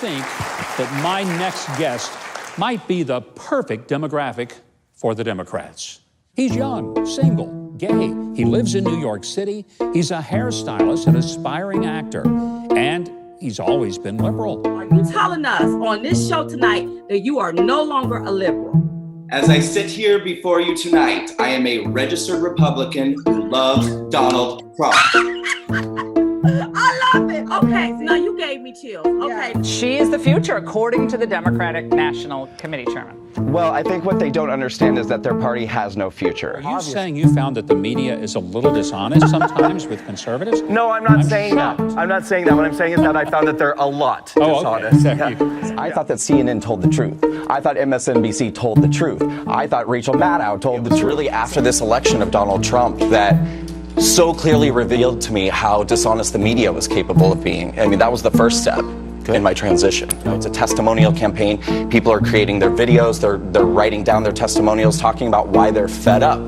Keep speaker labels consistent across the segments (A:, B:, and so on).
A: think that my next guest might be the perfect demographic for the Democrats. He's young, single, gay. He lives in New York City. He's a hairstylist and aspiring actor. And he's always been liberal.
B: Are you telling us on this show tonight that you are no longer a liberal?
C: As I sit here before you tonight, I am a registered Republican who loves Donald Trump.
B: I love it. Okay, now you gave me chills. Okay.
D: She is the future, according to the Democratic National Committee Chairman.
E: Well, I think what they don't understand is that their party has no future.
A: Are you saying you found that the media is a little dishonest sometimes with conservatives?
E: No, I'm not saying that. I'm not saying that. What I'm saying is that I found that they're a lot dishonest.
A: Okay.
E: I thought that CNN told the truth. I thought MSNBC told the truth. I thought Rachel Maddow told the truth. Really after this election of Donald Trump that so clearly revealed to me how dishonest the media was capable of being. I mean, that was the first step in my transition. You know, it's a testimonial campaign. People are creating their videos, they're writing down their testimonials, talking about why they're fed up.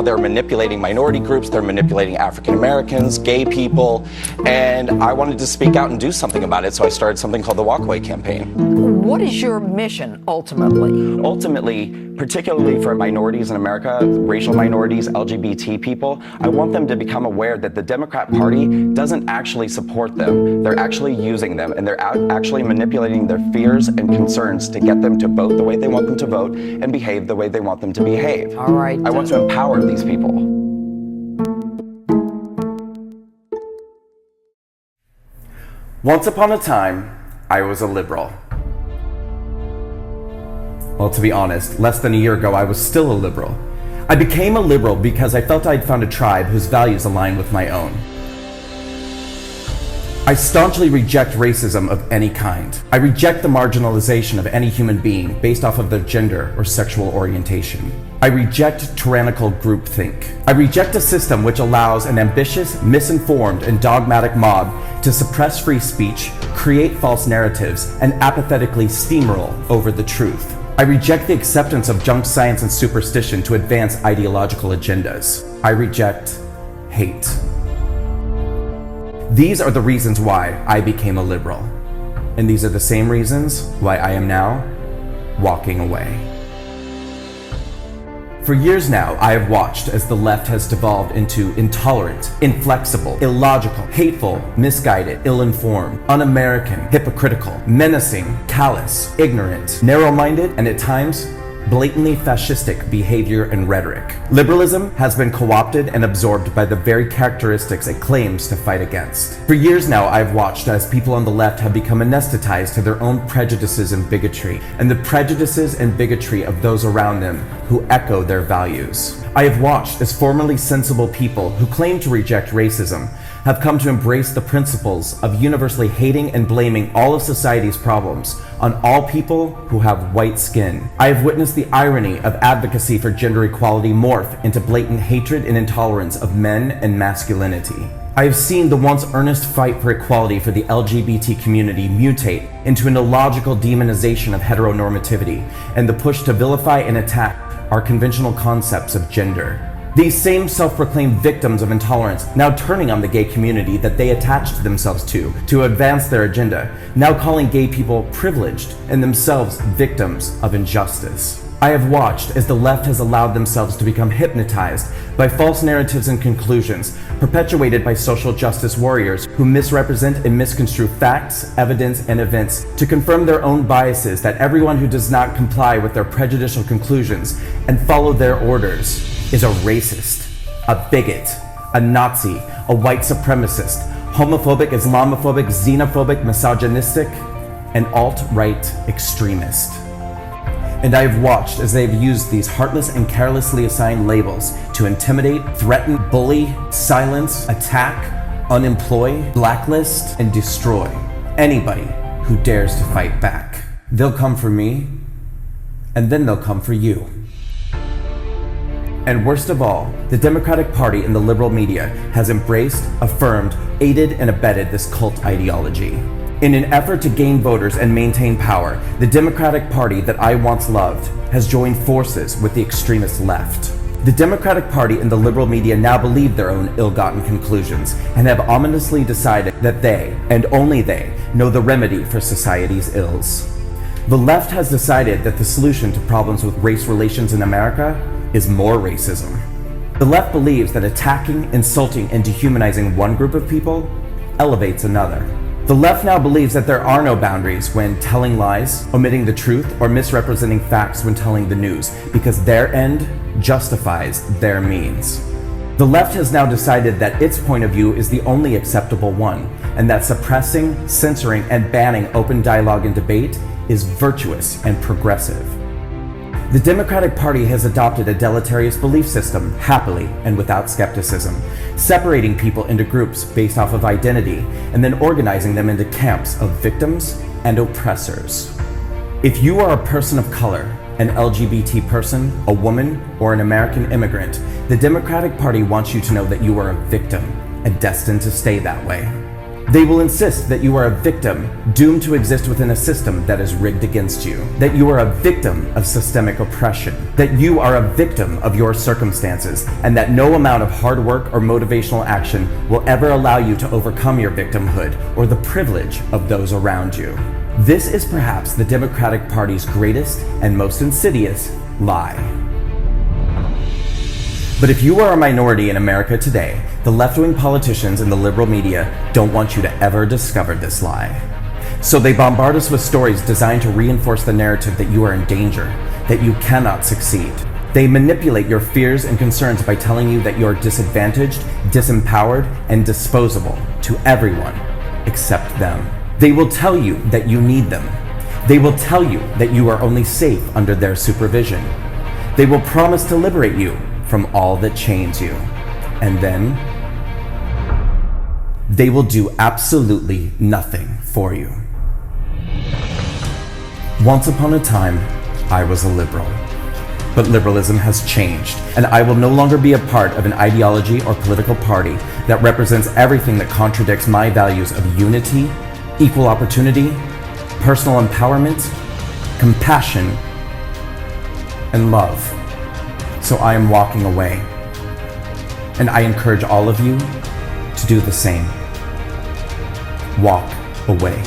E: They're manipulating minority groups, they're manipulating African Americans, gay people, and I wanted to speak out and do something about it, so I started something called the Walkaway Campaign.
D: What is your mission, ultimately?
E: Ultimately, particularly for minorities in America, racial minorities, LGBT people, I want them to become aware that the Democrat Party doesn't actually support them. They're actually using them, and they're actually manipulating their fears and concerns to get them to vote the way they want them to vote and behave the way they want them to behave.
D: All right.
E: I want to empower these people. Once upon a time, I was a liberal. Well, to be honest, less than a year ago, I was still a liberal. I became a liberal because I felt I'd found a tribe whose values aligned with my own. I staunchly reject racism of any kind. I reject the marginalization of any human being based off of their gender or sexual orientation. I reject tyrannical groupthink. I reject a system which allows an ambitious, misinformed, and dogmatic mob to suppress free speech, create false narratives, and apathetically steamroll over the truth. I reject the acceptance of junk science and superstition to advance ideological agendas. I reject hate. These are the reasons why I became a liberal. And these are the same reasons why I am now walking away. For years now, I have watched as the left has devolved into intolerant, inflexible, illogical, hateful, misguided, ill-informed, un-American, hypocritical, menacing, callous, ignorant, narrow-minded, and at times, blatantly fascistic behavior and rhetoric. Liberalism has been co-opted and absorbed by the very characteristics it claims to fight against. For years now, I've watched as people on the left have become anesthetized to their own prejudices and bigotry, and the prejudices and bigotry of those around them who echo their values. I have watched as formerly sensible people who claim to reject racism have come to embrace the principles of universally hating and blaming all of society's problems on all people who have white skin. I have witnessed the irony of advocacy for gender equality morph into blatant hatred and intolerance of men and masculinity. I have seen the once earnest fight for equality for the LGBT community mutate into an illogical demonization of heteronormativity and the push to vilify and attack our conventional concepts of gender. These same self-proclaimed victims of intolerance now turning on the gay community that they attached themselves to advance their agenda, now calling gay people privileged and themselves victims of injustice. I have watched as the left has allowed themselves to become hypnotized by false narratives and conclusions perpetuated by social justice warriors who misrepresent and misconstrue facts, evidence, and events to confirm their own biases that everyone who does not comply with their prejudicial conclusions and follow their orders is a racist, a bigot, a Nazi, a white supremacist, homophobic, Islamophobic, xenophobic, misogynistic, and alt-right extremist. And I have watched as they have used these heartless and carelessly assigned labels to intimidate, threaten, bully, silence, attack, unemploy, blacklist, and destroy anybody who dares to fight back. They'll come for me, and then they'll come for you. And worst of all, the Democratic Party and the liberal media has embraced, affirmed, aided, and abetted this cult ideology. In an effort to gain voters and maintain power, the Democratic Party that I once loved has joined forces with the extremist left. The Democratic Party and the liberal media now believe their own ill-gotten conclusions and have ominously decided that they, and only they, know the remedy for society's ills. The left has decided that the solution to problems with race relations in America is more racism. The left believes that attacking, insulting, and dehumanizing one group of people elevates another. The left now believes that there are no boundaries when telling lies, omitting the truth, or misrepresenting facts when telling the news, because their end justifies their means. The left has now decided that its point of view is the only acceptable one, and that suppressing, censoring, and banning open dialogue and debate is virtuous and progressive. The Democratic Party has adopted a deleterious belief system happily and without skepticism, separating people into groups based off of identity and then organizing them into camps of victims and oppressors. If you are a person of color, an LGBT person, a woman, or an American immigrant, the Democratic Party wants you to know that you are a victim and destined to stay that way. They will insist that you are a victim doomed to exist within a system that is rigged against you, that you are a victim of systemic oppression, that you are a victim of your circumstances, and that no amount of hard work or motivational action will ever allow you to overcome your victimhood or the privilege of those around you. This is perhaps the Democratic Party's greatest and most insidious lie. But if you are a minority in America today, the left-wing politicians and the liberal media don't want you to ever discover this lie. So they bombard us with stories designed to reinforce the narrative that you are in danger, that you cannot succeed. They manipulate your fears and concerns by telling you that you're disadvantaged, disempowered, and disposable to everyone except them. They will tell you that you need them. They will tell you that you are only safe under their supervision. They will promise to liberate you from all that chains you. And then they will do absolutely nothing for you. Once upon a time, I was a liberal. But liberalism has changed, and I will no longer be a part of an ideology or political party that represents everything that contradicts my values of unity, equal opportunity, personal empowerment, compassion, and love. So I am walking away. And I encourage all of you to do the same. Walk away.